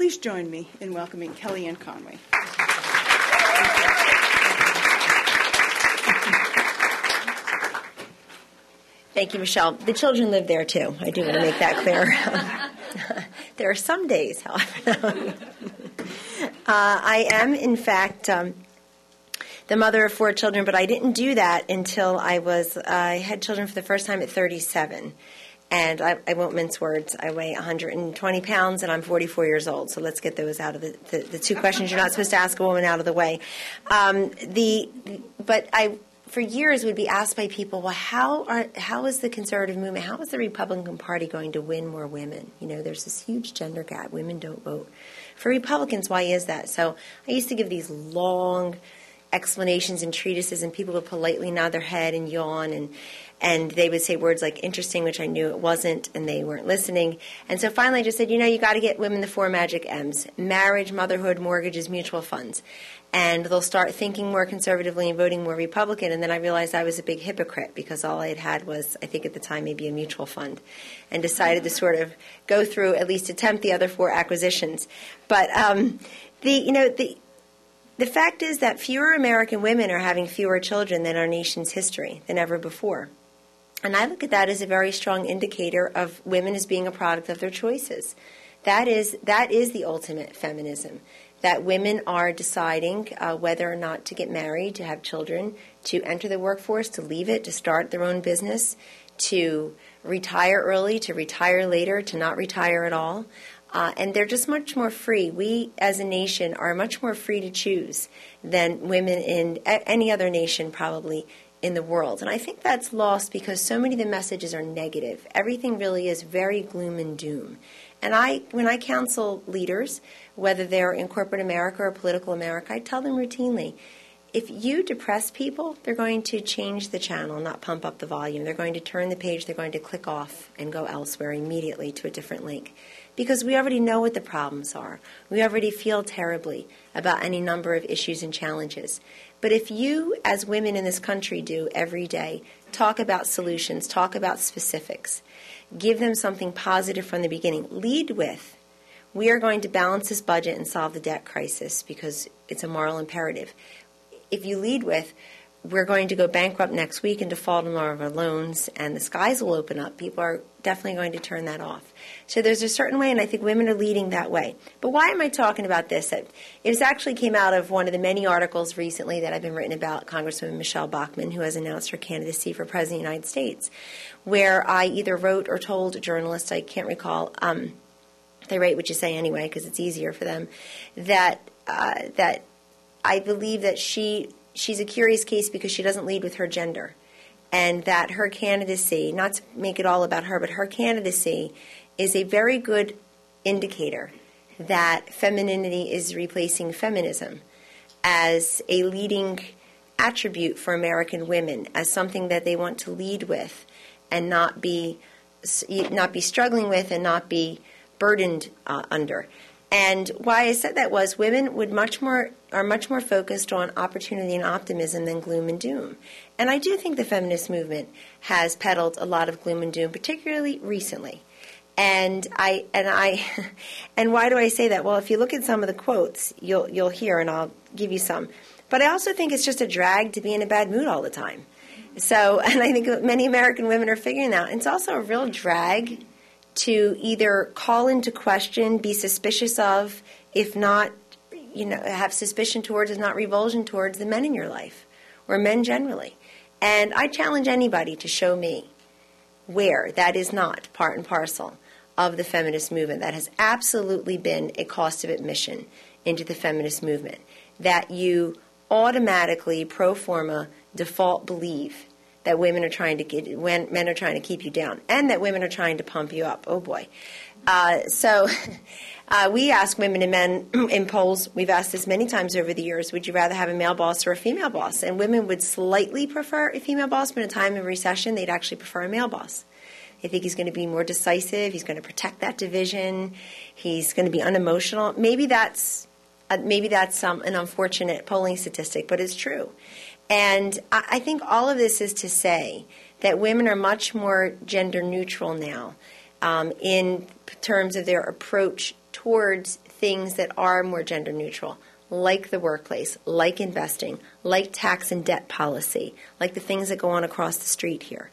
please join me in welcoming Kellyanne Conway. Thank you, Michelle. The children live there, too. I do want to make that clear. There are some days, however. I am, in fact, the mother of 4 children, but I didn't do that until I had children for the first time at 37. And I won't mince words. I weigh 120 pounds, and I'm 44 years old. So let's get those out of the 2 questions you're not supposed to ask a woman out of the way. But I, for years, would be asked by people, well, how is the conservative movement, how is the Republican Party going to win more women? You know, there's this huge gender gap. Women don't vote for Republicans. Why is that? So I used to give these long explanations and treatises, and people would politely nod their head and yawn, and they would say words like interesting, which I knew it wasn't, and they weren't listening. And so finally I just said, you got to get women the 4 magic M's: marriage, motherhood, mortgages, mutual funds. And they'll start thinking more conservatively and voting more Republican. And then I realized I was a big hypocrite, because all I had was, I think at the time, maybe a mutual fund, and decided to sort of go through, at least attempt the other 4 acquisitions. But the fact is that fewer American women are having fewer children than our nation's history, than ever before. And I look at that as a very strong indicator of women as being a product of their choices. That is the ultimate feminism, that women are deciding whether or not to get married, to have children, to enter the workforce, to leave it, to start their own business, to retire early, to retire later, to not retire at all. And they're just much more free. We, as a nation, are much more free to choose than women in any other nation probably in the world. And I think that's lost because so many of the messages are negative. Everything really is very gloom and doom. And when I counsel leaders, whether they're in corporate America or political America, I tell them routinely, if you depress people, they're going to change the channel, not pump up the volume. They're going to turn the page, they're going to click off and go elsewhere immediately to a different link. Because we already know what the problems are. We already feel terribly about any number of issues and challenges. But if you, as women in this country do every day, talk about solutions, talk about specifics, give them something positive from the beginning, lead with, we are going to balance this budget and solve the debt crisis because it's a moral imperative. If you lead with, we're going to go bankrupt next week and default on all of our loans, and the skies will open up, people are definitely going to turn that off. So there's a certain way, and I think women are leading that way. But why am I talking about this? It actually came out of one of the many articles recently that have been written about Congresswoman Michelle Bachmann, who has announced her candidacy for President of the United States, where I either wrote or told journalists, I can't recall, they write what you say anyway because it's easier for them, that I believe that she's a curious case because she doesn't lead with her gender, and that her candidacy, not to make it all about her, but her candidacy is a very good indicator that femininity is replacing feminism as a leading attribute for American women, as something that they want to lead with and not be struggling with and not be burdened under. And why I said that was women are much more focused on opportunity and optimism than gloom and doom. And I do think the feminist movement has peddled a lot of gloom and doom, particularly recently. And why do I say that? Well, if you look at some of the quotes, you'll hear, and I'll give you some. But I also think it's just a drag to be in a bad mood all the time. So, and I think many American women are figuring that out. It's also a real drag to either call into question, be suspicious of, if not, have suspicion towards, if not revulsion towards the men in your life, or men generally. And I challenge anybody to show me where that is not part and parcel of the feminist movement. That has absolutely been a cost of admission into the feminist movement, that you automatically, pro forma, default believe that women are trying to men are trying to keep you down, and that women are trying to pump you up. Oh boy! So we ask women and men in polls. We've asked this many times over the years. Would you rather have a male boss or a female boss? And women would slightly prefer a female boss, but in a time of recession, they'd actually prefer a male boss. They think he's going to be more decisive. He's going to protect that division. He's going to be unemotional. Maybe that's an unfortunate polling statistic, but it's true. And I think all of this is to say that women are much more gender neutral now in terms of their approach towards things that are more gender neutral, like the workplace, like investing, like tax and debt policy, like the things that go on across the street here.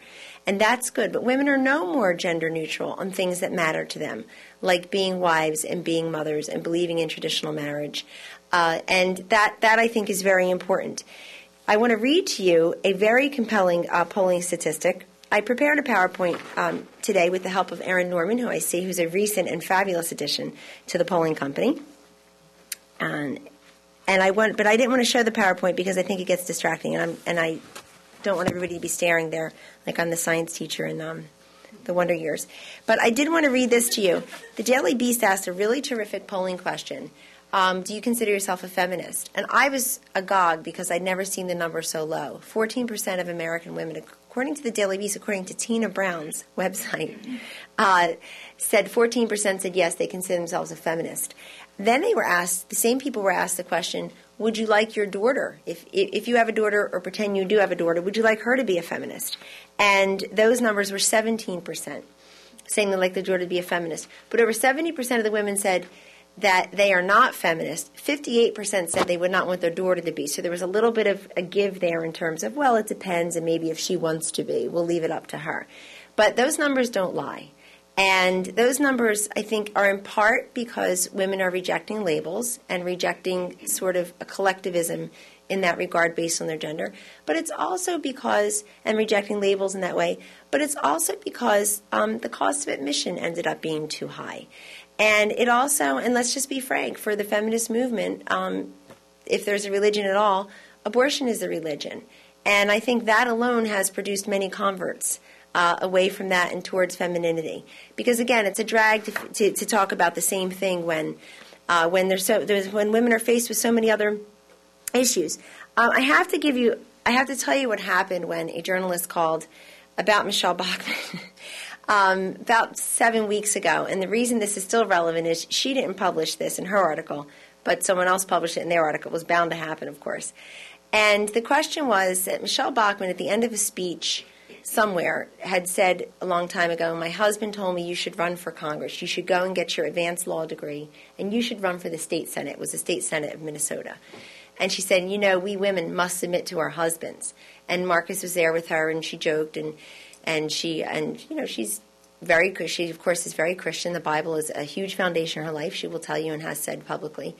And that's good. But women are no more gender neutral on things that matter to them, like being wives and being mothers and believing in traditional marriage. And that I think is very important. I want to read to you a very compelling polling statistic. I prepared a PowerPoint today with the help of Erin Norman, who I see, who's a recent and fabulous addition to the polling company. But I didn't want to show the PowerPoint because I think it gets distracting, and I don't want everybody to be staring there like I'm the science teacher in the Wonder Years. But I did want to read this to you. The Daily Beast asked a really terrific polling question. Do you consider yourself a feminist? And I was agog because I'd never seen the number so low. 14% of American women, according to the Daily Beast, according to Tina Brown's website, said 14% said yes, they consider themselves a feminist. Then they were asked, the same people were asked the question, would you like your daughter, if you have a daughter or pretend you do have a daughter, would you like her to be a feminist? And those numbers were 17%, saying they'd like their daughter to be a feminist. But over 70% of the women said that they are not feminist. 58% said they would not want their daughter to be. So there was a little bit of a give there in terms of, well, it depends, and maybe if she wants to be, we'll leave it up to her. But those numbers don't lie. And those numbers, I think, are in part because women are rejecting labels and rejecting sort of a collectivism in that regard based on their gender. But it's also because, and rejecting labels in that way, but it's also because the cost of admission ended up being too high. And it also, and let's just be frank, for the feminist movement, if there's a religion at all, abortion is the religion. And I think that alone has produced many converts away from that and towards femininity, because again, it's a drag to talk about the same thing when women are faced with so many other issues. I have to tell you what happened when a journalist called about Michelle Bachmann about 7 weeks ago, and the reason this is still relevant is she didn't publish this in her article, but someone else published it in their article. It was bound to happen, of course. And the question was that Michelle Bachmann, at the end of a speech somewhere, had said a long time ago, my husband told me you should run for Congress. You should go and get your advanced law degree, and you should run for the state senate. It was the state senate of Minnesota. And she said, we women must submit to our husbands. And Marcus was there with her, and she joked, she's very good. She, of course, is very Christian. The Bible is a huge foundation in her life, she will tell you and has said publicly.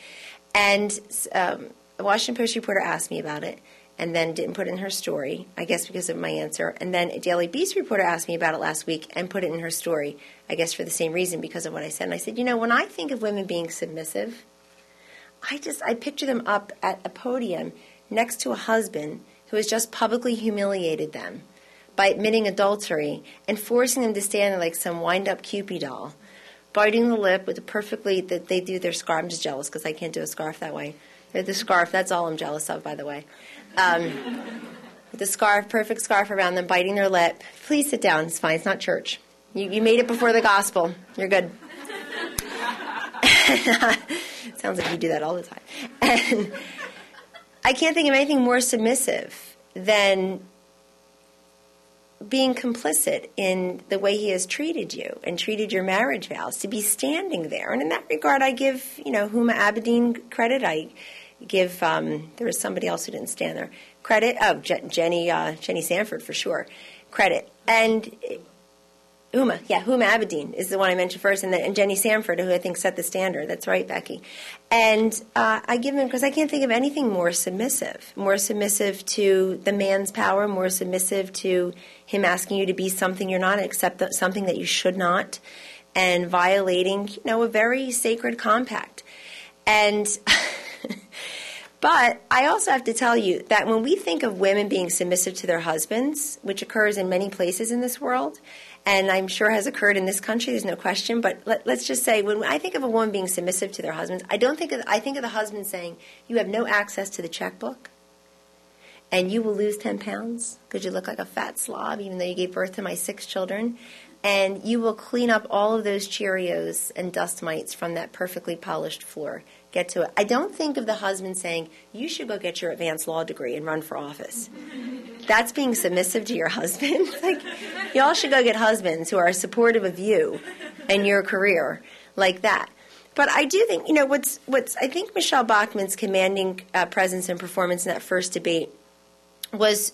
And a Washington Post reporter asked me about it, and then didn't put it in her story, I guess because of my answer. And then a Daily Beast reporter asked me about it last week and put it in her story, I guess for the same reason, because of what I said. And I said, when I think of women being submissive, I picture them up at a podium next to a husband who has just publicly humiliated them by admitting adultery and forcing them to stand there like some wind-up Cupid doll, biting the lip with that they do their scarf. I'm just jealous because I can't do a scarf that way. The scarf, that's all I'm jealous of, by the way. With the scarf, perfect scarf around them, biting their lip. Please sit down. It's fine. It's not church. You made it before the gospel. You're good. Sounds like you do that all the time. And I can't think of anything more submissive than being complicit in the way he has treated you and treated your marriage vows, to be standing there. And in that regard, I give, Huma Abedin credit. I give, there was somebody else who didn't stand there, credit. Oh, Jenny Sanford, for sure, credit. And Huma Abedin is the one I mentioned first, and Jenny Sanford, who I think set the standard. That's right, Becky. And I give him, because I can't think of anything more submissive to the man's power, more submissive to him asking you to be something you're not, accept something that you should not, and violating, a very sacred compact. And but I also have to tell you that when we think of women being submissive to their husbands, which occurs in many places in this world, and I'm sure has occurred in this country, there's no question, but let's just say, when I think of a woman being submissive to their husbands, I think of the husband saying, you have no access to the checkbook, and you will lose 10 pounds because you look like a fat slob, even though you gave birth to my 6 children, and you will clean up all of those Cheerios and dust mites from that perfectly polished floor. Get to it. I don't think of the husband saying, you should go get your advanced law degree and run for office. That's being submissive to your husband. Like, y'all should go get husbands who are supportive of you and your career like that. But I do think, I think Michelle Bachmann's commanding presence and performance in that first debate was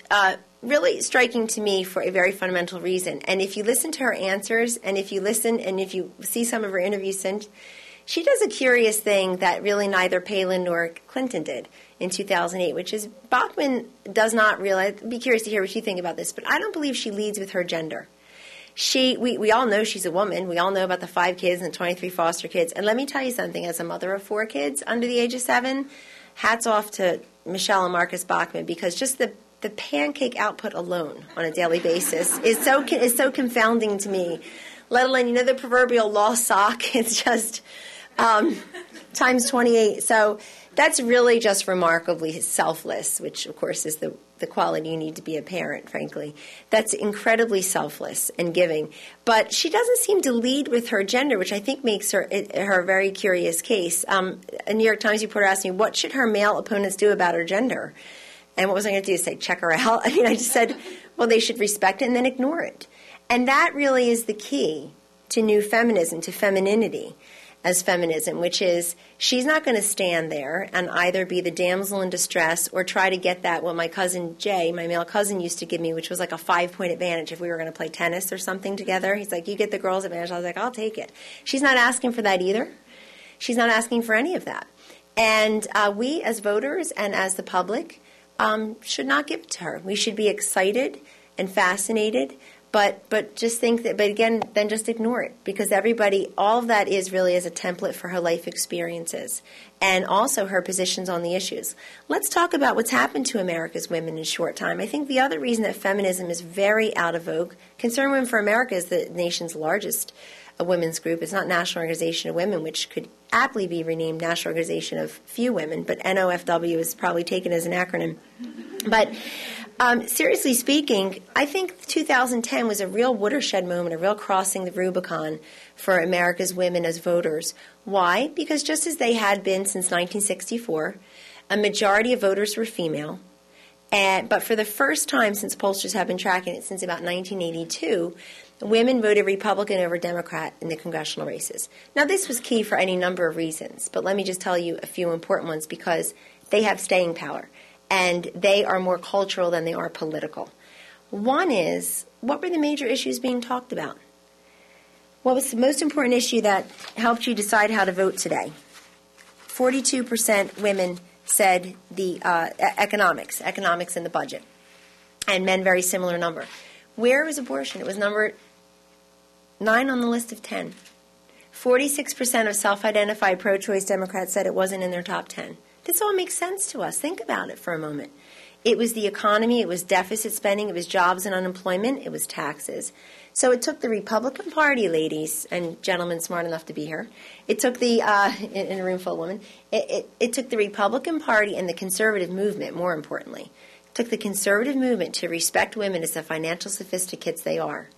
really striking to me for a very fundamental reason. And if you listen to her answers, and if you see some of her interviews since, she does a curious thing that really neither Palin nor Clinton did in 2008, which is Bachmann does not realize. I'd be curious to hear what you think about this, but I don't believe she leads with her gender. We all know she's a woman. We all know about the 5 kids and the 23 foster kids. And let me tell you something, as a mother of 4 kids under the age of 7, hats off to Michelle and Marcus Bachmann, because just the pancake output alone on a daily basis is so confounding to me. Let alone, the proverbial lost sock. It's just times 28. So that's really just remarkably selfless, which, of course, is the quality you need to be a parent, frankly. That's incredibly selfless and giving. But she doesn't seem to lead with her gender, which I think makes her a very curious case. A New York Times reporter asked me, what should her male opponents do about her gender? And what was I going to do? Say, check her out? I just said, well, they should respect it and then ignore it. And that really is the key to new feminism, to femininity as feminism, which is she's not going to stand there and either be the damsel in distress or try to get that, what my cousin Jay, my male cousin, used to give me, which was like a 5-point advantage if we were going to play tennis or something together. He's like, you get the girls' advantage. I was like, I'll take it. She's not asking for that either. She's not asking for any of that. And we as voters and as the public should not give it to her. We should be excited and fascinated, but just think that, but again, then just ignore it, because all of that is really as a template for her life experiences and also her positions on the issues. Let's talk about what's happened to America's women in a short time. I think the other reason that feminism is very out of vogue, Concerned Women for America is the nation's largest women's group. It's not National Organization of Women, which could aptly be renamed National Organization of Few Women, but NOFW is probably taken as an acronym. But seriously speaking, I think 2010 was a real watershed moment, a real crossing the Rubicon for America's women as voters. Why? Because just as they had been since 1964, a majority of voters were female. But for the first time since pollsters have been tracking it since about 1982, women voted Republican over Democrat in the congressional races. Now, this was key for any number of reasons, but let me just tell you a few important ones because they have staying power, and they are more cultural than they are political. One is, what were the major issues being talked about? What was the most important issue that helped you decide how to vote today? 42% women said the economics in the budget, and men very similar number. Where was abortion? It was number 9 on the list of 10. 46% of self-identified pro-choice Democrats said it wasn't in their top 10. This all makes sense to us. Think about it for a moment. It was the economy, it was deficit spending, it was jobs and unemployment, it was taxes. So it took the Republican Party, ladies and gentlemen smart enough to be here, it took the, in a room full of women, it took the Republican Party and the conservative movement, more importantly, it took the conservative movement to respect women as the financial sophisticates they are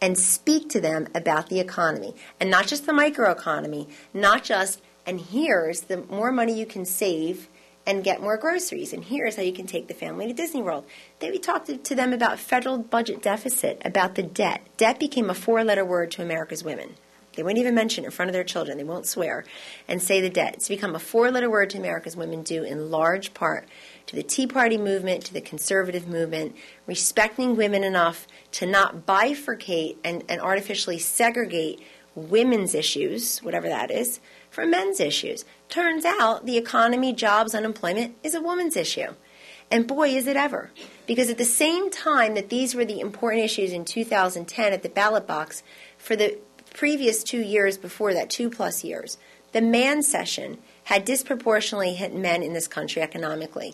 and speak to them about the economy, and not just the microeconomy, not just, and here's the more money you can save and get more groceries, and here's how you can take the family to Disney World. Then we talked to them about federal budget deficit, about the debt. Debt became a 4-letter word to America's women. They won't even mention it in front of their children. They won't swear and say the debt. It's become a 4-letter word to America's women due in large part to the Tea Party movement, to the conservative movement, respecting women enough to not bifurcate and artificially segregate women's issues, whatever that is, from men's issues. Turns out the economy, jobs, unemployment is a woman's issue. And boy, is it ever. Because at the same time that these were the important issues in 2010 at the ballot box, for the previous 2 years before that, 2+ years, the man session had disproportionately hit men in this country economically.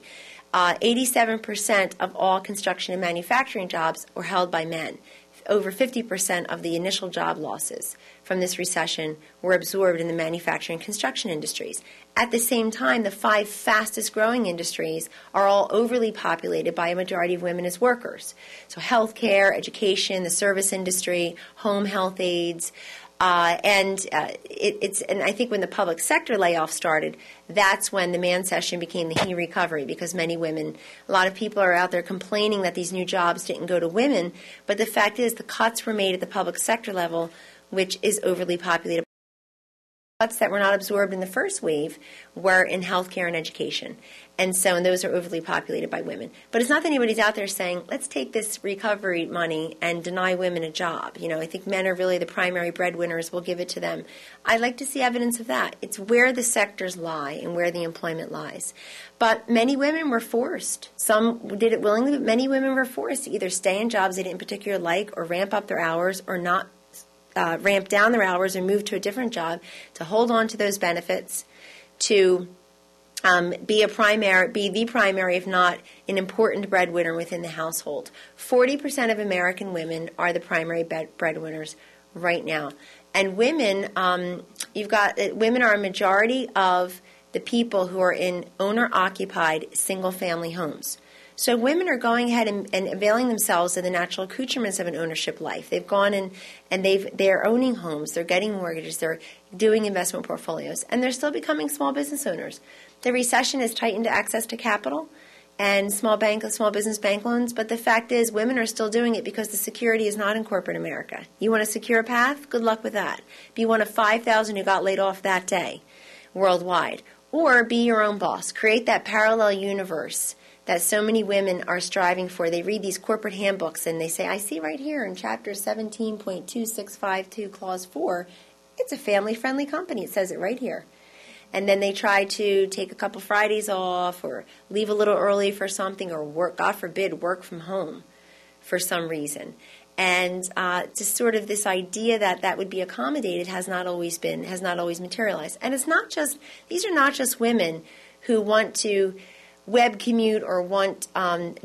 87% of all construction and manufacturing jobs were held by men. Over 50% of the initial job losses from this recession were absorbed in the manufacturing and construction industries. At the same time, the 5 fastest growing industries are all overly populated by a majority of women as workers. So healthcare, education, the service industry, home health aides, and I think when the public sector layoff started, that's when the man session became the he recovery, because many women, a lot of people are out there complaining that these new jobs didn't go to women, but the fact is the cuts were made at the public sector level, which is overly populated that were not absorbed in the first wave were in healthcare and education. And those are overly populated by women. But it's not that anybody's out there saying, let's take this recovery money and deny women a job. I think men are really the primary breadwinners. We'll give it to them. I'd like to see evidence of that. It's where the sectors lie and where the employment lies. But many women were forced. Some did it willingly, but many women were forced to either stay in jobs they didn't particularly like or ramp up their hours or not ramp down their hours or move to a different job to hold on to those benefits, to be the primary, if not an important breadwinner within the household. 40% of American women are the primary breadwinners right now. And women, women are a majority of the people who are in owner-occupied single-family homes. So women are going ahead and availing themselves of the natural accoutrements of an ownership life. They've gone in and they're owning homes, they're getting mortgages, they're doing investment portfolios, and they're still becoming small business owners. The recession has tightened access to capital and small business bank loans, but the fact is women are still doing it because the security is not in corporate America. You want a secure path? Good luck with that. Be one of 5,000 who got laid off that day worldwide. Or be your own boss. Create that parallel universe that so many women are striving for. They read these corporate handbooks and they say, I see right here in Chapter 17.2652, Clause 4, it's a family-friendly company. It says it right here. And then they try to take a couple Fridays off or leave a little early for something or work, God forbid, work from home for some reason. And just sort of this idea that would be accommodated has not always materialized. And these are not just women who want to web commute or want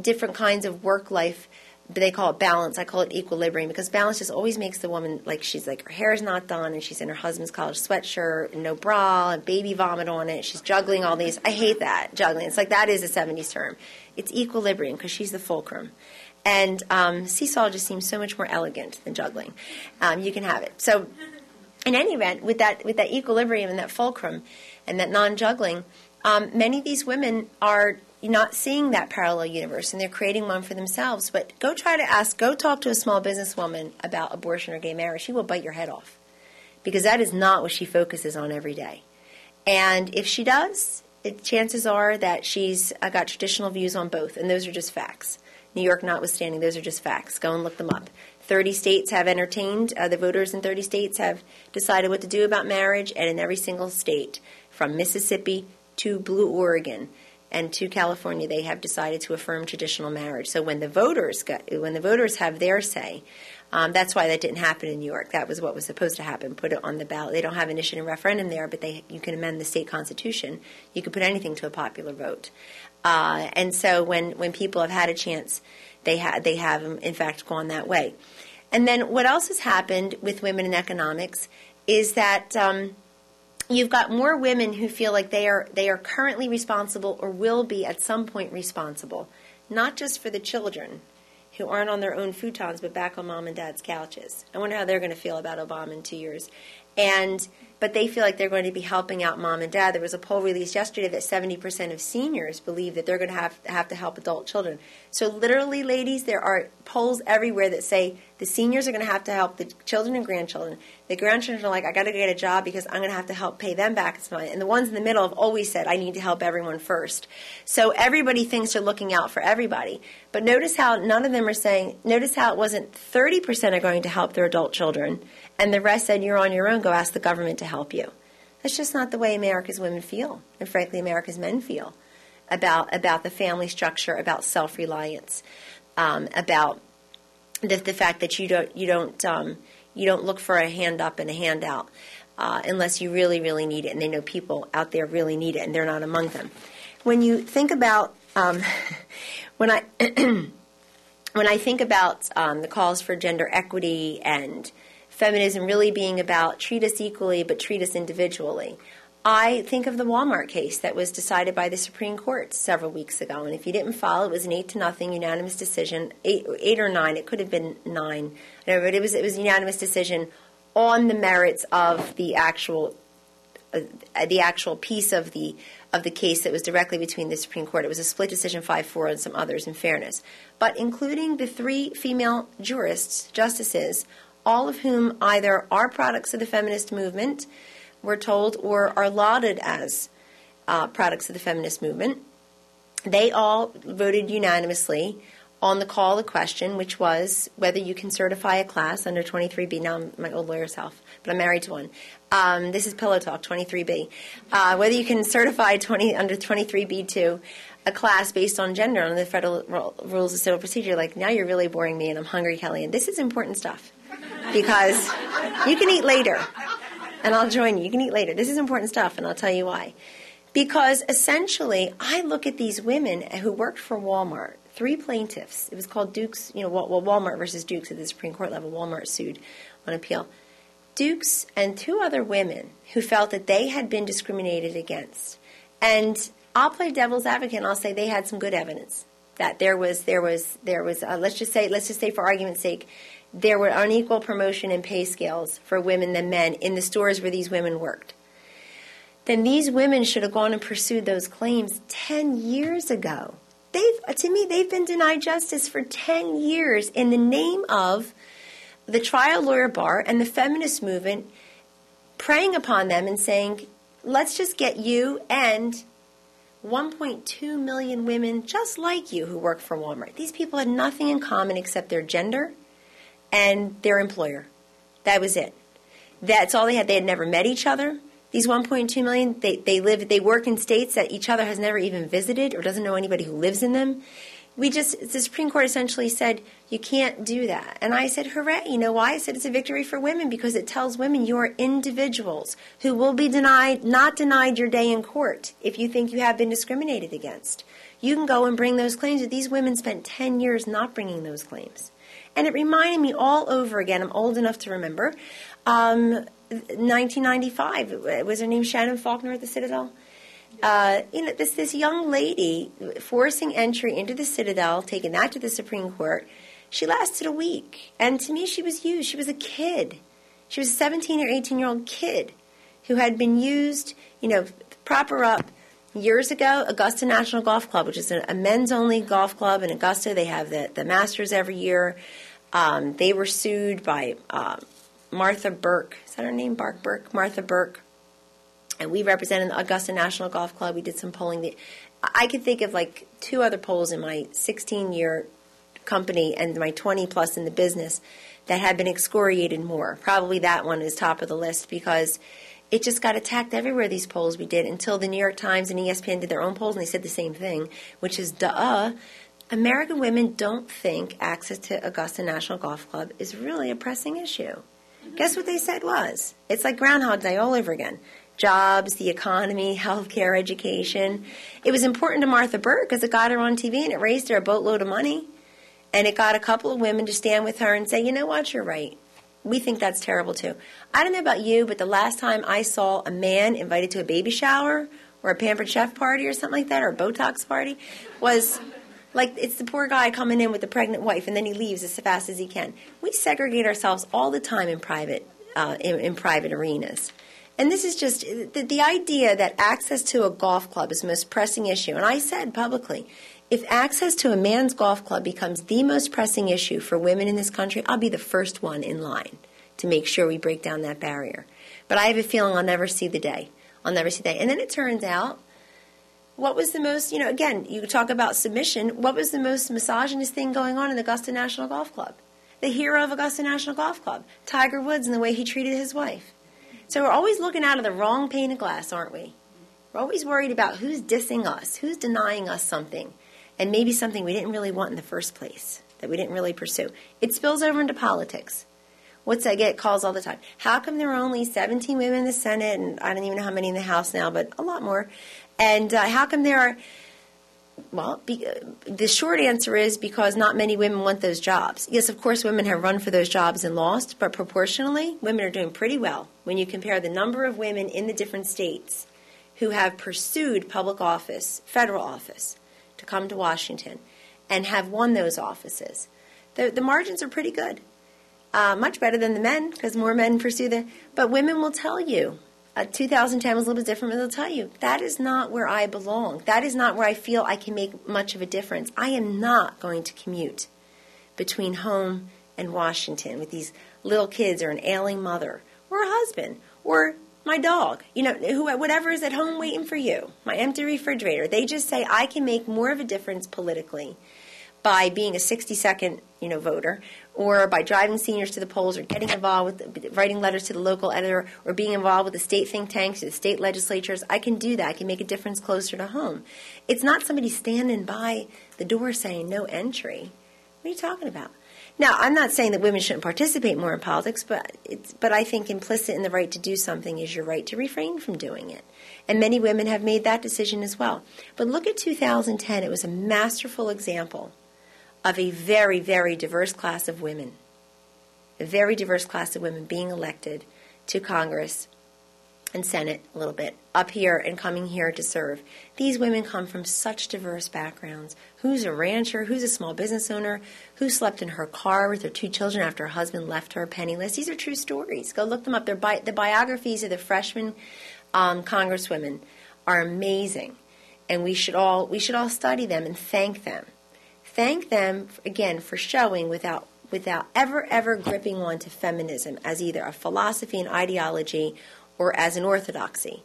different kinds of work life. They call it balance. I call it equilibrium, because balance just always makes the woman she's her hair is not done and she's in her husband's college sweatshirt and no bra and baby vomit on it. She's juggling all these. I hate that, juggling. It's that is a 70s term. It's equilibrium because she's the fulcrum. And seesaw just seems so much more elegant than juggling. You can have it. So in any event, with that equilibrium and that fulcrum and that non-juggling, many of these women are not seeing that parallel universe, and they're creating one for themselves. But go talk to a small businesswoman about abortion or gay marriage. She will bite your head off, because that is not what she focuses on every day. And if she does, chances are that she's got traditional views on both, and those are just facts. New York notwithstanding, those are just facts. Go and look them up. 30 states have entertained, the voters in 30 states have decided what to do about marriage, and in every single state, from Mississippi to Blue Oregon and to California, they have decided to affirm traditional marriage. So when the voters have their say, that's why that didn't happen in New York. That was what was supposed to happen. Put it on the ballot. They don't have initiative referendum there, but you can amend the state constitution. You can put anything to a popular vote. And so when people have had a chance, they have in fact gone that way. And then what else has happened with women in economics is that you've got more women who feel like they are currently responsible or will be at some point responsible, not just for the children who aren't on their own futons but back on mom and dad's couches. I wonder how they're going to feel about Obama in 2 years. But they feel like they're going to be helping out mom and dad. There was a poll released yesterday that 70% of seniors believe that they're going to have to help adult children. So literally, ladies, there are polls everywhere that say the seniors are going to help the children and grandchildren. The grandchildren are like, I got to get a job because I'm going to have to help pay them back. And the ones in the middle have always said, I need to help everyone first. So everybody thinks they're looking out for everybody. But notice how none of them are saying, notice how it wasn't 30% are going to help their adult children, and the rest said, you're on your own, go ask the government to help you. That's just not the way America's women feel, and frankly America's men feel about the family structure, about self-reliance, about the fact that you don't look for a hand up and a handout unless you really, really need it, and they know people out there really need it, and they're not among them. When you think about when I think about the calls for gender equity and feminism really being about treat us equally but treat us individually, I think of the Wal-Mart case that was decided by the Supreme Court several weeks ago. And if you didn't follow, it was an 8-0 unanimous decision, 8 or 9. It could have been 9, but it was a unanimous decision on the merits of the actual piece of the case that was directly between the Supreme Court. It was a split decision 5-4 and some others, in fairness. But including the 3 female justices, all of whom either are products of the feminist movement we're told, or are lauded as products of the feminist movement. They all voted unanimously on the call to question, which was whether you can certify a class under 23B. Now I'm my old lawyer self, but I'm married to one. This is Pillow Talk, 23B. Whether you can certify under 23B2 a class based on gender under the Federal Rules of Civil Procedure. Like, now you're really boring me and I'm hungry, Kellyanne. This is important stuff because you can eat later, and I'll join you. You can eat later. This is important stuff, and I'll tell you why. Because essentially, I look at these women who worked for Wal-Mart, 3 plaintiffs. It was called Dukes, Wal-Mart versus Dukes at the Supreme Court level. Wal-Mart sued on appeal. Dukes and 2 other women who felt that they had been discriminated against. And I'll play devil's advocate and I'll say they had some good evidence that there was let's just say for argument's sake, there were unequal promotion and pay scales for women than men in the stores where these women worked. Then these women should have gone and pursued those claims 10 years ago. To me, they've been denied justice for 10 years in the name of the trial lawyer bar and the feminist movement preying upon them and saying, let's just get you and 1.2 million women just like you who work for Walmart. These people had nothing in common except their gender and their employer. That was it. That's all they had. They had never met each other. These 1.2 million, they work in states that each other has never even visited or doesn't know anybody who lives in them. The Supreme Court essentially said, you can't do that. And I said, hooray. You know why? I said it's a victory for women because it tells women you are individuals who will be not denied your day in court if you think you have been discriminated against. You can go and bring those claims. But these women spent 10 years not bringing those claims. And it reminded me all over again, I'm old enough to remember, 1995, was her name Shannon Faulkner at the Citadel? This young lady forcing entry into the Citadel, taking that to the Supreme Court, she lasted a week. And to me, she was used. She was a kid. She was a 17 or 18-year-old kid who had been used, prop her up. Years ago, Augusta National Golf Club, which is a men's-only golf club in Augusta. They have the Masters every year. They were sued by Martha Burke. Is that her name? Burke? Martha Burke. And we represented the Augusta National Golf Club. We did some polling. I could think of like 2 other polls in my 16-year company and my 20-plus in the business that had been excoriated more. Probably that one is top of the list because it just got attacked everywhere, these polls we did, until the New York Times and ESPN did their own polls, and they said the same thing, which is, American women don't think access to Augusta National Golf Club is really a pressing issue. Guess what they said was? It's like Groundhog Day all over again. Jobs, the economy, healthcare, education. It was important to Martha Burke because it got her on TV and it raised her a boatload of money. And it got a couple of women to stand with her and say, you know what, you're right. We think that's terrible too. I don't know about you, but the last time I saw a man invited to a baby shower or a Pampered Chef party or something like that, or a Botox party, was like it's the poor guy coming in with the pregnant wife and then he leaves as fast as he can. We segregate ourselves all the time in private arenas. And this is just the idea that access to a golf club is the most pressing issue. And I said publicly, if access to a man's golf club becomes the most pressing issue for women in this country, I'll be the first one in line to make sure we break down that barrier. But I have a feeling I'll never see the day. And then it turns out, what was the most, again, you talk about submission, what was the most misogynist thing going on in Augusta National Golf Club? The hero of Augusta National Golf Club, Tiger Woods, and the way he treated his wife. So we're always looking out of the wrong pane of glass, aren't we? We're always worried about who's dissing us, who's denying us something, and maybe something we didn't really want in the first place, that we didn't really pursue. It spills over into politics. I get calls all the time. How come there are only 17 women in the Senate, and I don't even know how many in the House now, but a lot more. And how come there are, the short answer is because not many women want those jobs. Yes, of course, women have run for those jobs and lost, but proportionally, women are doing pretty well when you compare the number of women in the different states who have pursued public office, federal office, to come to Washington and have won those offices. The margins are pretty good. Much better than the men because more men pursue them. But women will tell you, 2010 was a little bit different, but they'll tell you, that is not where I belong. That is not where I feel I can make much of a difference. I am not going to commute between home and Washington with these little kids or an ailing mother or a husband or my dog, whatever is at home waiting for you, my empty refrigerator. They just say, I can make more of a difference politically by being a 60-second, voter, or by driving seniors to the polls, or getting involved with writing letters to the local editor, or being involved with the state think tanks or the state legislatures. I can do that. I can make a difference closer to home. It's not somebody standing by the door saying no entry. What are you talking about? Now, I'm not saying that women shouldn't participate more in politics, but I think implicit in the right to do something is your right to refrain from doing it. And many women have made that decision as well. But look at 2010. It was a masterful example of a very, very diverse class of women, being elected to Congress and Senate a little bit, up here and coming here to serve. These women come from such diverse backgrounds. Who's a rancher? Who's a small business owner? Who slept in her car with her 2 children after her husband left her penniless? These are true stories. Go look them up. The biographies of the freshman congresswomen are amazing, and we should all study them and thank them. Thank them, again, for showing without ever gripping on to feminism as either a philosophy and ideology or as an orthodoxy.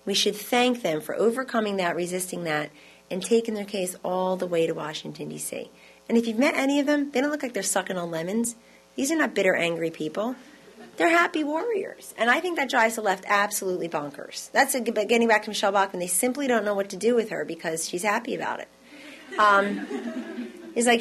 We should thank them for overcoming that, resisting that, and taking their case all the way to Washington, D.C. And if you've met any of them, they don't look like they're sucking on lemons. These are not bitter, angry people. They're happy warriors. And I think that drives the left absolutely bonkers. That's getting back to Michelle Bachmann. They simply don't know what to do with her because she's happy about it. It's like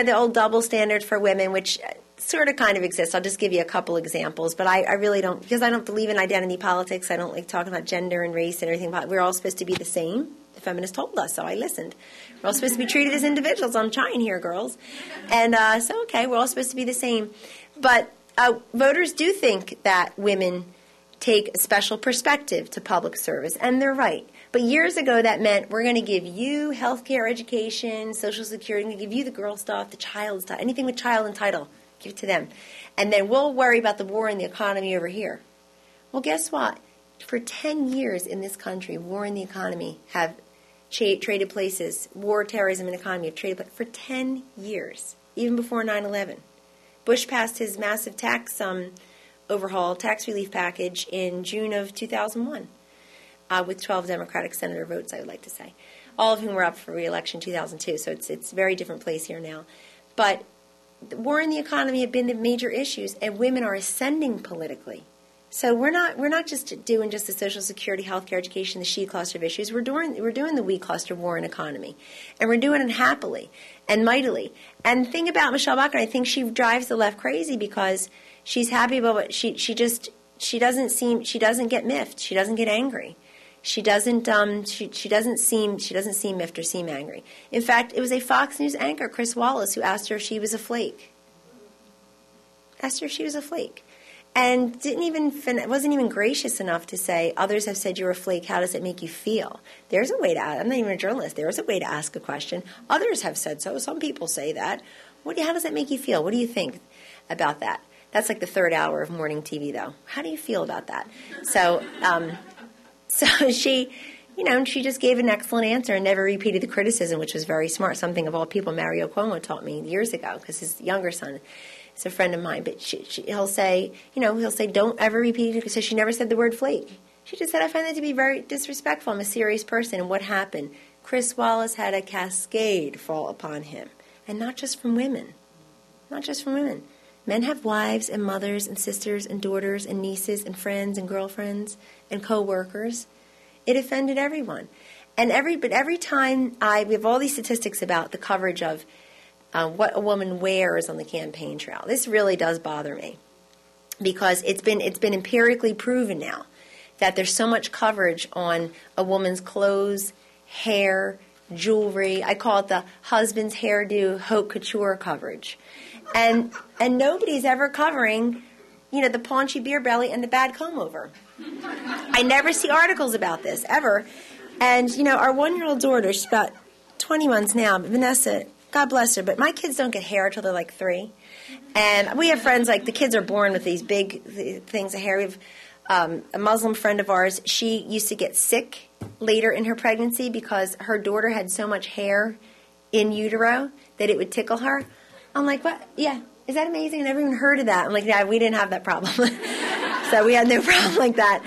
the old double standard for women, which sort of kind of exists. I'll just give you a couple examples, but I really don't, because I don't believe in identity politics. I don't like talking about gender and race and everything. We're all supposed to be the same. The feminists told us, so I listened. We're all supposed to be treated as individuals. I'm trying here, girls. And we're all supposed to be the same. But voters do think that women take a special perspective to public service, and they're right. But years ago, that meant we're going to give you health care, education, Social Security, we're going to give you the girl stuff, the child stuff, anything with child and title, give it to them. And then we'll worry about the war and the economy over here. Well, guess what? For 10 years in this country, war and the economy have traded places. War, terrorism, and economy have traded places for 10 years, even before 9/11. Bush passed his massive tax overhaul, tax relief package in June of 2001. With 12 Democratic senator votes, I would like to say, all of whom were up for re-election in 2002. So it's a very different place here now. But the war and the economy have been the major issues, and women are ascending politically. So we're not just doing just the Social Security, healthcare, education, the she cluster of issues. We're doing the we cluster, war and economy, and we're doing it happily and mightily. And the thing about Michelle Bachmann, I think she drives the left crazy because she's happy about what she doesn't get miffed. She doesn't get angry. She doesn't seem miffed or seem angry. In fact, it was a Fox News anchor, Chris Wallace, who asked her if she was a flake. And wasn't even gracious enough to say, others have said you're a flake, how does it make you feel? There's a way to ask. I'm not even a journalist. There's a way to ask a question. Others have said so. Some people say that. How does that make you feel? What do you think about that? That's like the third hour of morning TV, though. How do you feel about that? So she just gave an excellent answer and never repeated the criticism, which was very smart. Something of all people Mario Cuomo taught me years ago because his younger son is a friend of mine. But he'll say, don't ever repeat it because she never said the word flake. She just said, I find that to be very disrespectful. I'm a serious person. And what happened? Chris Wallace had a cascade fall upon him. And not just from women. Men have wives and mothers and sisters and daughters and nieces and friends and girlfriends and co-workers. It offended everyone. And every time we have all these statistics about the coverage of what a woman wears on the campaign trail. This really does bother me because it's been empirically proven now that there's so much coverage on a woman's clothes, hair, jewelry. I call it the husband's hairdo haute couture coverage. And nobody's ever covering, the paunchy beer belly and the bad comb over. I never see articles about this, ever. And, our 1-year-old daughter, she's about 20 months now, but Vanessa, God bless her, but my kids don't get hair until they're like 3. And we have friends, like the kids are born with these big things of hair. We have a Muslim friend of ours, she used to get sick later in her pregnancy because her daughter had so much hair in utero that it would tickle her. I'm like, what? Yeah. Is that amazing? I never even heard of that. I'm like, yeah, we didn't have that problem. So we had no problem like that.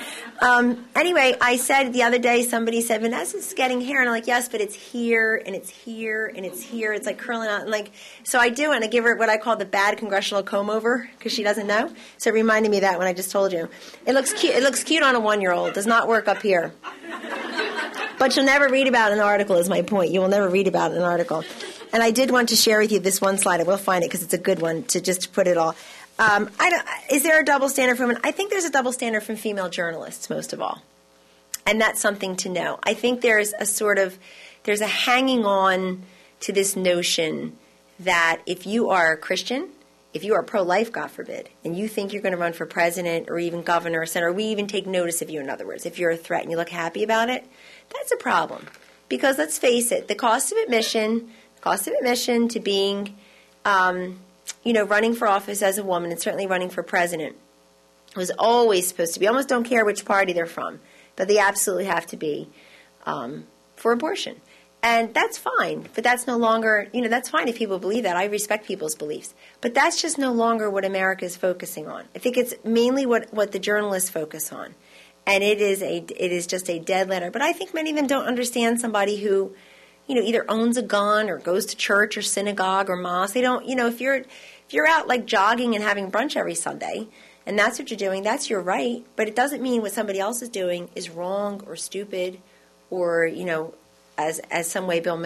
Anyway, I said the other day, somebody said, Vanessa's getting hair. And I'm like, yes, but it's here, and it's here, and it's here. It's like curling out. And like, so I do, and I give her what I call the bad congressional comb over, because she doesn't know. So it reminded me of that when I just told you. It looks cute. It looks cute on a 1-year-old. Does not work up here. But you'll never read about an article, is my point. You will never read about an article. And I did want to share with you this one slide. I will find it because it's a good one to just put it all. Is there a double standard for women? I think there's a double standard from female journalists, most of all. And that's something to know. I think there's a hanging on to this notion that if you are a Christian, if you are pro-life, God forbid, and you think you're going to run for president or even governor or senator, we even take notice of you, in other words. If you're a threat and you look happy about it, that's a problem. Because let's face it, the cost of admission to being, running for office as a woman and certainly running for president was always supposed to be. I almost don't care which party they're from, but they absolutely have to be for abortion. And that's fine, but that's no longer, that's fine if people believe that. I respect people's beliefs. But that's just no longer what America is focusing on. I think it's mainly what the journalists focus on. And it is just a dead letter. But I think many of them don't understand somebody who, either owns a gun or goes to church or synagogue or mosque. They don't, if you're out like jogging and having brunch every Sunday, and that's what you're doing, that's your right. But it doesn't mean what somebody else is doing is wrong or stupid or, as some way Bill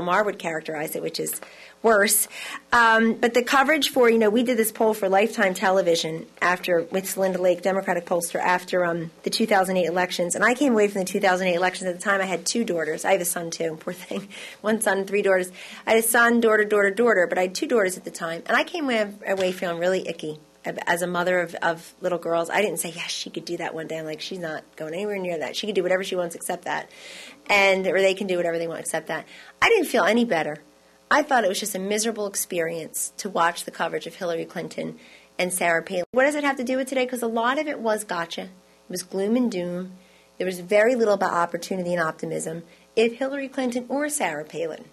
Maher would characterize it, which is worse. But the coverage for, we did this poll for Lifetime Television with Linda Lake, Democratic pollster, after the 2008 elections. And I came away from the 2008 elections. At the time, I had 2 daughters. I have a son, too, poor thing. 1 son, 3 daughters. I had a son, daughter, but I had 2 daughters at the time. And I came away feeling really icky. As a mother of little girls, I didn't say, yes, she could do that one day. I'm like, she's not going anywhere near that. She can do whatever she wants except that. Or they can do whatever they want except that. I didn't feel any better. I thought it was just a miserable experience to watch the coverage of Hillary Clinton and Sarah Palin. What does it have to do with today? Because a lot of it was gotcha. It was gloom and doom. There was very little about opportunity and optimism. If Hillary Clinton or Sarah Palin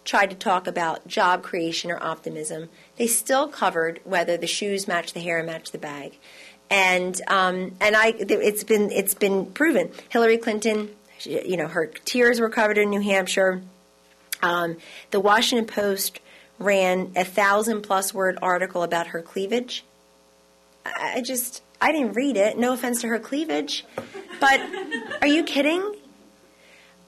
tried to talk about job creation or optimism, they still covered whether the shoes match the hair and match the bag. And it's been proven. Hillary Clinton, her tears were covered in New Hampshire. The Washington Post ran a 1,000+ word article about her cleavage. I didn't read it. No offense to her cleavage, but are you kidding?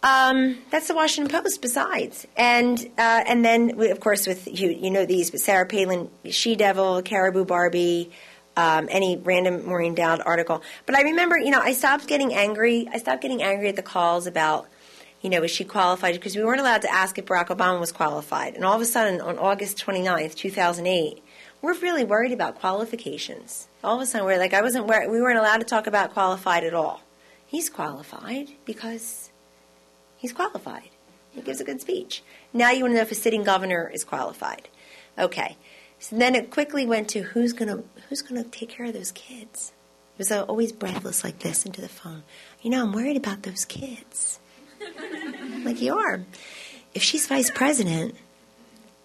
That's the Washington Post. Besides, and then of course with these, but Sarah Palin, She Devil, Caribou Barbie, any random Maureen Dowd article. But I remember, I stopped getting angry. I stopped getting angry at the calls about, is she qualified? Because we weren't allowed to ask if Barack Obama was qualified. And all of a sudden, on August 29th, 2008, we're really worried about qualifications. All of a sudden, we weren't allowed to talk about qualified at all. He's qualified because he's qualified. He gives a good speech. Now you want to know if a sitting governor is qualified. Okay. So then it quickly went to who's gonna take care of those kids. It was always breathless like this into the phone. I'm worried about those kids. Like you are. If she's vice president,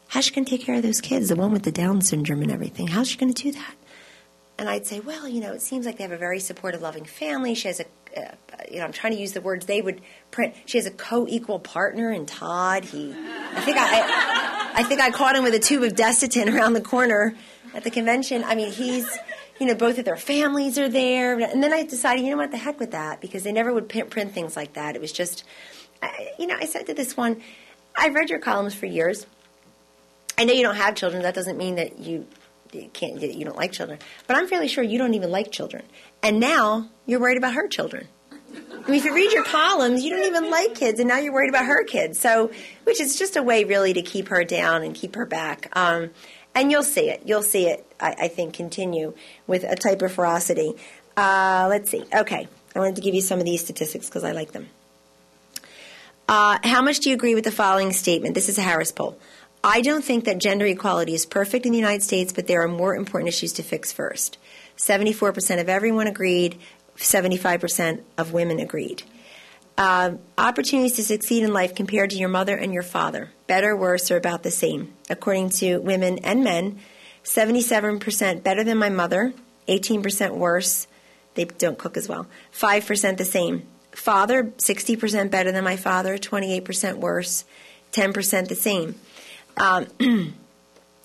how's she going to take care of those kids? The one with the Down syndrome and everything. How's she going to do that? And I'd say, well, it seems like they have a very supportive, loving family. She has I'm trying to use the words they would print. She has a co-equal partner in Todd. I think I caught him with a tube of Desitin around the corner at the convention. I mean, he's, both of their families are there. And then I decided, what, the heck with that, because they never would print things like that. It was just, I said to this one, I've read your columns for years. I know you don't have children. That doesn't mean that you don't like children. But I'm fairly sure you don't even like children. And now you're worried about her children. I mean, if you read your columns, you don't even like kids, and now you're worried about her kids. So, which is just a way really to keep her down and keep her back. And you'll see it. You'll see it, I think, continue with a type of ferocity. Let's see. Okay. I wanted to give you some of these statistics because I like them. How much do you agree with the following statement? This is a Harris poll. I don't think that gender equality is perfect in the United States, but there are more important issues to fix first. 74% of everyone agreed. 75% of women agreed. Opportunities to succeed in life compared to your mother and your father, better, worse, or about the same. According to women and men, 77% better than my mother, 18% worse They don't cook as well. 5% the same. Father, 60% better than my father, 28% worse, 10% the same.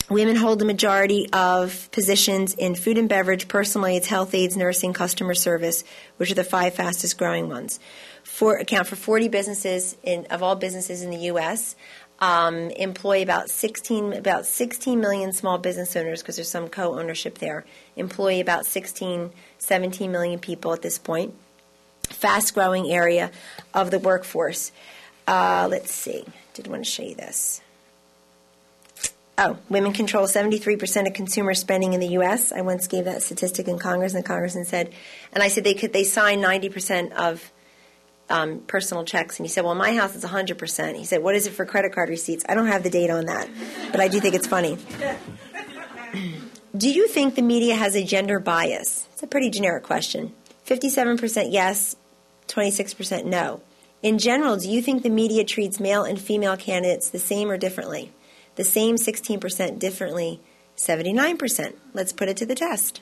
Women hold the majority of positions in food and beverage, personal aids, health aids, nursing, customer service, which are the 5 fastest growing ones. Account for 40 businesses of all businesses in the U.S. Employ about 16 million small business owners, because there's some co-ownership there. Employ about 17 million people at this point. Fast-growing area of the workforce. Let's see. Did want to show you this. Oh, women control 73% of consumer spending in the U.S. I once gave that statistic in Congress, and the congressman said, and I said they sign 90% of personal checks, and he said, well, my house is 100%. He said, what is it for credit card receipts? I don't have the data on that, but I do think it's funny. Do you think the media has a gender bias? It's a pretty generic question. 57% yes, 26% no. In general, do you think the media treats male and female candidates the same or differently? The same 16%, differently 79%. Let's put it to the test.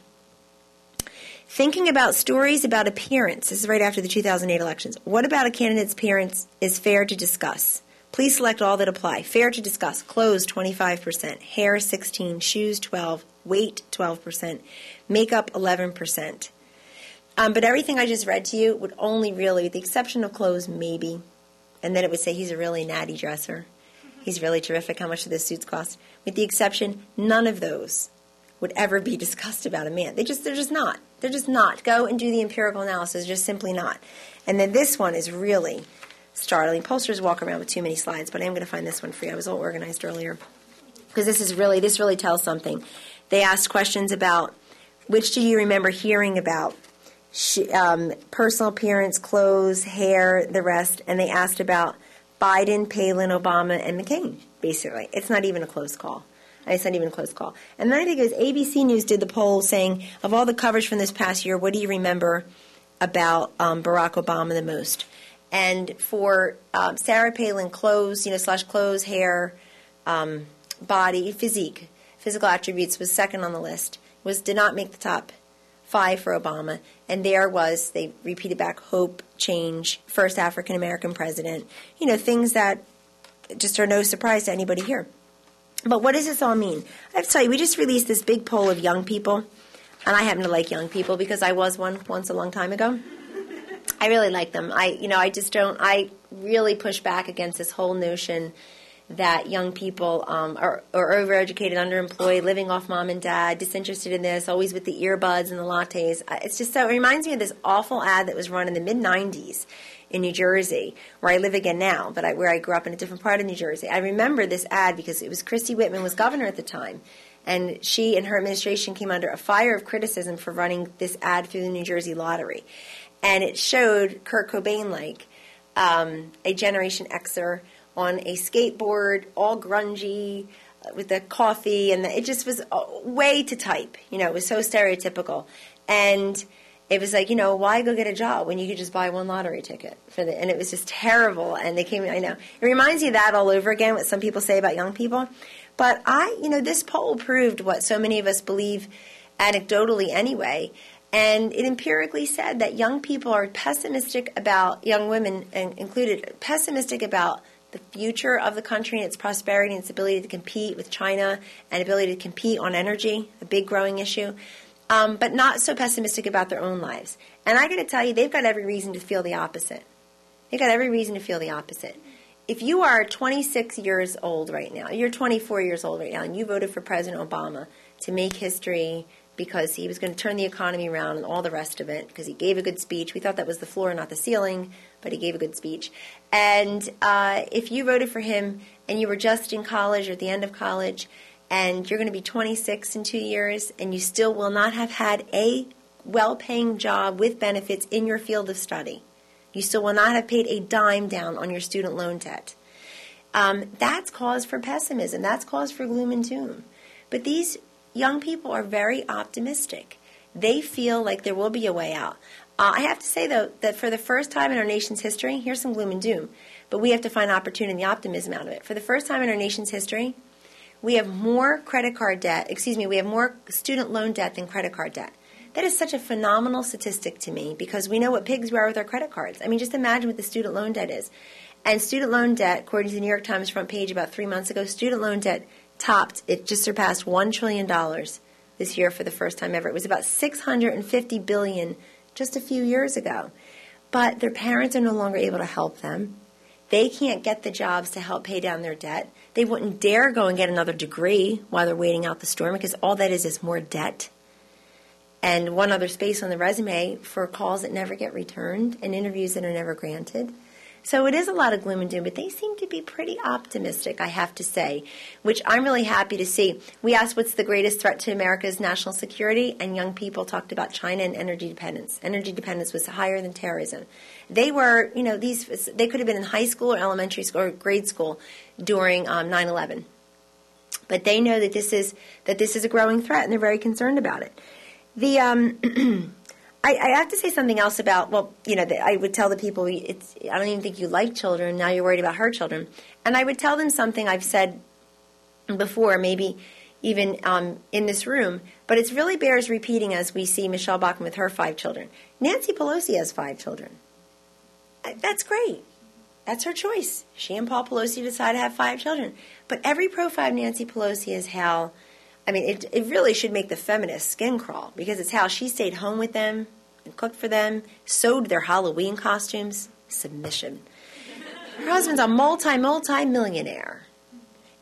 Thinking about stories about appearance. This is right after the 2008 elections. What about a candidate's appearance is fair to discuss? Please select all that apply. Fair to discuss. Clothes, 25%. Hair, 16%. Shoes, 12%. Weight, 12%. Makeup, 11%. But everything I just read to you would only really, with the exception of clothes, maybe. And then it would say he's a really natty dresser. He's really terrific. How much do those suits cost? With the exception, none of those would ever be discussed about a man. They're just not. They're just not. Go and do the empirical analysis. Just simply not. And then this one is really startling. Pollsters walk around with too many slides, but I am going to find this one for you. I was all organized earlier. Because this really tells something. They asked questions about, which do you remember hearing about? Personal appearance, clothes, hair, the rest. And they asked about Biden, Palin, Obama, and McCain, basically. It's not even a close call. It's not even a close call. And then I think it was ABC News did the poll saying, of all the coverage from this past year, what do you remember about Barack Obama the most? And for Sarah Palin, clothes, clothes, hair, body, physical attributes was second on the list. Did not make the top 5 for Obama. And there was, they repeated back, hope, change, first African-American president, things that just are no surprise to anybody here. But what does this all mean? I have to tell you, we just released this big poll of young people, and I happen to like young people because I was one once a long time ago. I really like them. I really push back against this whole notion that young people are overeducated, underemployed, living off mom and dad, disinterested in this, always with the earbuds and the lattes. It's just so, it reminds me of this awful ad that was run in the mid-'90s in New Jersey, where I live again now, but where I grew up in a different part of New Jersey. I remember this ad because it was Christy Whitman was governor at the time, and she and her administration came under a fire of criticism for running this ad through the New Jersey lottery. And it showed Kurt Cobain-like, a Generation Xer, on a skateboard, all grungy, with the coffee, and it just was way to type. It was so stereotypical. And it was like, why go get a job when you could just buy one lottery ticket? And it was just terrible. And I know. It reminds me of that all over again, what some people say about young people. But this poll proved what so many of us believe anecdotally anyway. And it empirically said that young people are pessimistic about, young women included, pessimistic about the future of the country and its prosperity and its ability to compete with China and ability to compete on energy, a big growing issue, but not so pessimistic about their own lives. And I got to tell you, they've got every reason to feel the opposite. They've got every reason to feel the opposite. If you are 26 years old right now, you're 24 years old right now, and you voted for President Obama to make history because he was going to turn the economy around and all the rest of it, because he gave a good speech. We thought that was the floor, not the ceiling, but he gave a good speech. And if you voted for him and you were just in college or at the end of college, and you're going to be 26 in 2 years, and you still will not have had a well-paying job with benefits in your field of study, you still will not have paid a dime down on your student loan debt. That's cause for pessimism. That's cause for gloom and doom. But these young people are very optimistic. They feel like there will be a way out. I have to say, though, that for the first time in our nation's history, here's some gloom and doom, but we have to find opportunity and the optimism out of it. For the first time in our nation's history, we have more we have more student loan debt than credit card debt. That is such a phenomenal statistic to me because we know what pigs we are with our credit cards. I mean, just imagine what the student loan debt is. And student loan debt, according to the New York Times front page about 3 months ago, student loan debt it just surpassed $1 trillion this year for the first time ever. It was about $650 billion just a few years ago. But their parents are no longer able to help them. They can't get the jobs to help pay down their debt. They wouldn't dare go and get another degree while they're waiting out the storm because all that is more debt. And one other space on the resume for calls that never get returned and interviews that are never granted. So it is a lot of gloom and doom, but they seem to be pretty optimistic, I have to say, which I'm really happy to see. We asked what's the greatest threat to America's national security, and young people talked about China and energy dependence. Energy dependence was higher than terrorism. They were, they could have been in high school or elementary school or grade school during 9/11. But they know that this is a growing threat, and they're very concerned about it. I have to say something else about, I would tell the people, I don't even think you like children, now you're worried about her children. And I would tell them something I've said before, maybe even in this room, but it really bears repeating as we see Michelle Bachmann with her 5 children. Nancy Pelosi has 5 children. That's great. That's her choice. She and Paul Pelosi decided to have 5 children. But every profile of Nancy Pelosi is how... it really should make the feminist skin crawl because it's how she stayed home with them and cooked for them, sewed their Halloween costumes. Submission. Her husband's a multi-millionaire,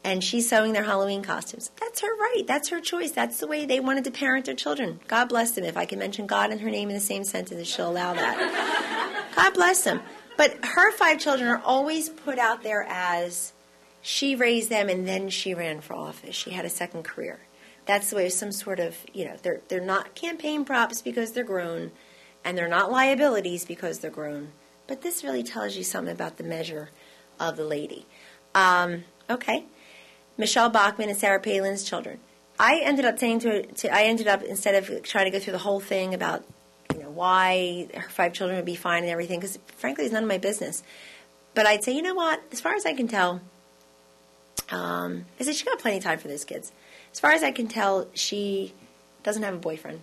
and she's sewing their Halloween costumes. That's her right. That's her choice. That's the way they wanted to parent their children. God bless them. If I can mention God and her name in the same sentence, she'll allow that. God bless them. But her 5 children are always put out there as she raised them and then she ran for office. She had a second career. That's the way of some sort of, they're not campaign props because they're grown, and they're not liabilities because they're grown. But this really tells you something about the measure of the lady. Okay. Michelle Bachmann and Sarah Palin's children. I ended up saying instead of trying to go through the whole thing about, why her 5 children would be fine and everything, because frankly, it's none of my business. But I'd say, you know what? As far as I can tell, I said she got plenty of time for those kids. As far as I can tell, she doesn't have a boyfriend.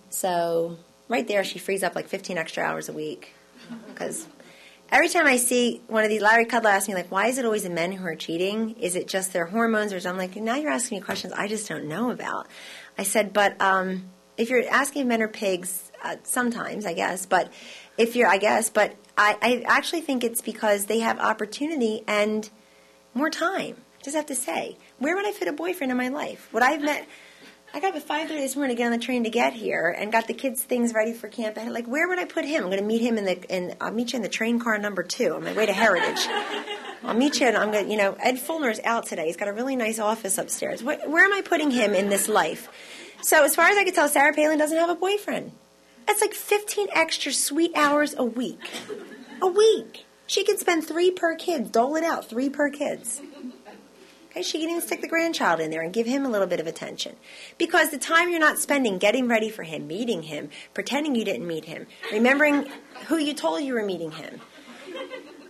So right there, she frees up like 15 extra hours a week. Because every time I see one of these, Larry Kudlow asks me, why is it always the men who are cheating? Is it just their hormones? Or something? I'm like, now you're asking me questions I just don't know about. I said, but if you're asking if men are pigs, sometimes, I guess. But I actually think it's because they have opportunity and more time. Just have to say, where would I fit a boyfriend in my life? Would I have met? I got up at 5:30 this morning to get on the train to get here, and got the kids' things ready for camp. And where would I put him? I'm going to meet him I'll meet you in the train car number 2 on my way to Heritage. I'll meet you, and I'm going to, Ed Fulner's out today. He's got a really nice office upstairs. Where am I putting him in this life? So as far as I can tell, Sarah Palin doesn't have a boyfriend. That's like 15 extra sweet hours a week. A week. She can spend 3 per kid. Dole it out, 3 per kids. Okay, she can even stick the grandchild in there and give him a little bit of attention. Because the time you're not spending getting ready for him, meeting him, pretending you didn't meet him, remembering who you told you were meeting him,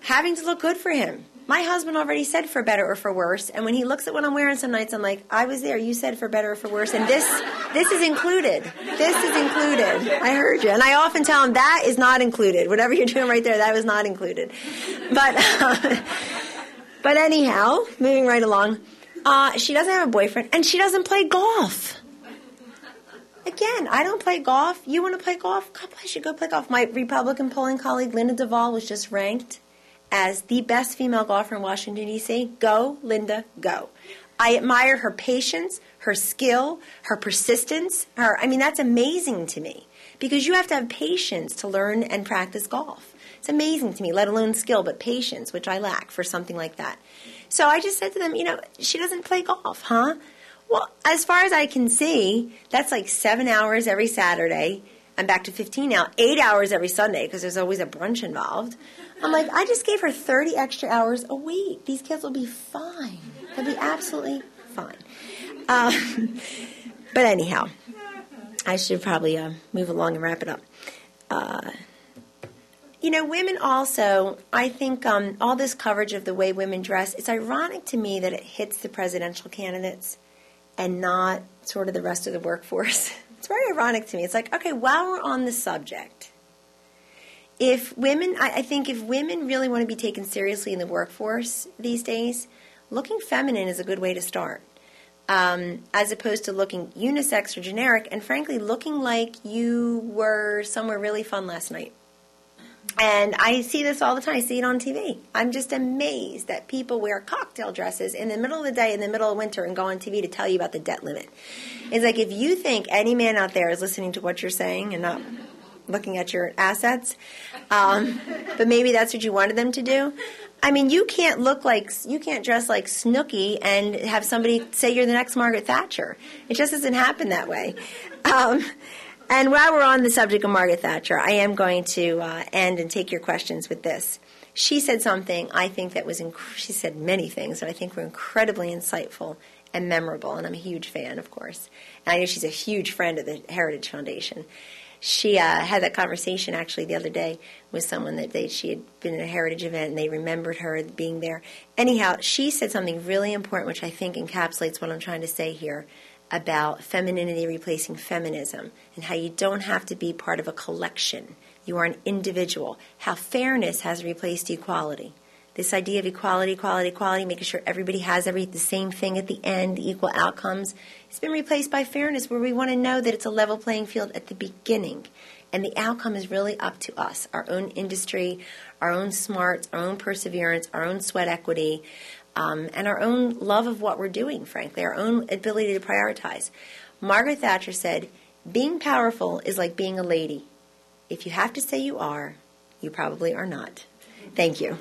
having to look good for him. My husband already said for better or for worse, and when he looks at what I'm wearing some nights, I'm like, I was there, you said for better or for worse, and this is included. This is included. I heard you. And I often tell him, that is not included. Whatever you're doing right there, that was not included. But anyhow, moving right along, she doesn't have a boyfriend, and she doesn't play golf. Again, I don't play golf. You want to play golf? God bless you, go play golf. My Republican polling colleague, Linda Duvall, was just ranked as the best female golfer in Washington, D.C. Go, Linda, go. I admire her patience, her skill, her persistence. That's amazing to me, because you have to have patience to learn and practice golf. It's amazing to me, let alone skill, but patience, which I lack for something like that. So I just said to them, she doesn't play golf, huh? Well, as far as I can see, that's like 7 hours every Saturday. I'm back to 15 now, 8 hours every Sunday, because there's always a brunch involved. I'm like, I just gave her 30 extra hours a week. These kids will be fine. They'll be absolutely fine. But anyhow, I should probably move along and wrap it up. Women also, I think all this coverage of the way women dress, it's ironic to me that it hits the presidential candidates and not sort of the rest of the workforce. It's very ironic to me. It's like, okay, while we're on the subject, if women, I think if women really want to be taken seriously in the workforce these days, looking feminine is a good way to start. As opposed to looking unisex or generic, and frankly, looking like you were somewhere really fun last night. And I see this all the time. I see it on TV. I'm just amazed that people wear cocktail dresses in the middle of the day, in the middle of winter, and go on TV to tell you about the debt limit. It's like if you think any man out there is listening to what you're saying and not looking at your assets, but maybe that's what you wanted them to do. I mean, you can't dress like Snooki and have somebody say you're the next Margaret Thatcher. It just doesn't happen that way. And while we're on the subject of Margaret Thatcher, I am going to end and take your questions with this. She said something I think that was, she said many things that I think were incredibly insightful and memorable, and I'm a huge fan, of course. And I know she's a huge friend of the Heritage Foundation. She had that conversation actually the other day with someone that she had been at a heritage event and they remembered her being there. Anyhow, she said something really important, which I think encapsulates what I'm trying to say here about femininity replacing feminism and how you don't have to be part of a collection. You are an individual. How fairness has replaced equality. This idea of equality, equality, equality, making sure everybody has the same thing at the end, the equal outcomes, it's been replaced by fairness, where we want to know that it's a level playing field at the beginning. And the outcome is really up to us, our own industry, our own smarts, our own perseverance, our own sweat equity, and our own love of what we're doing, frankly, our own ability to prioritize. Margaret Thatcher said, being powerful is like being a lady. If you have to say you are, you probably are not. Thank you.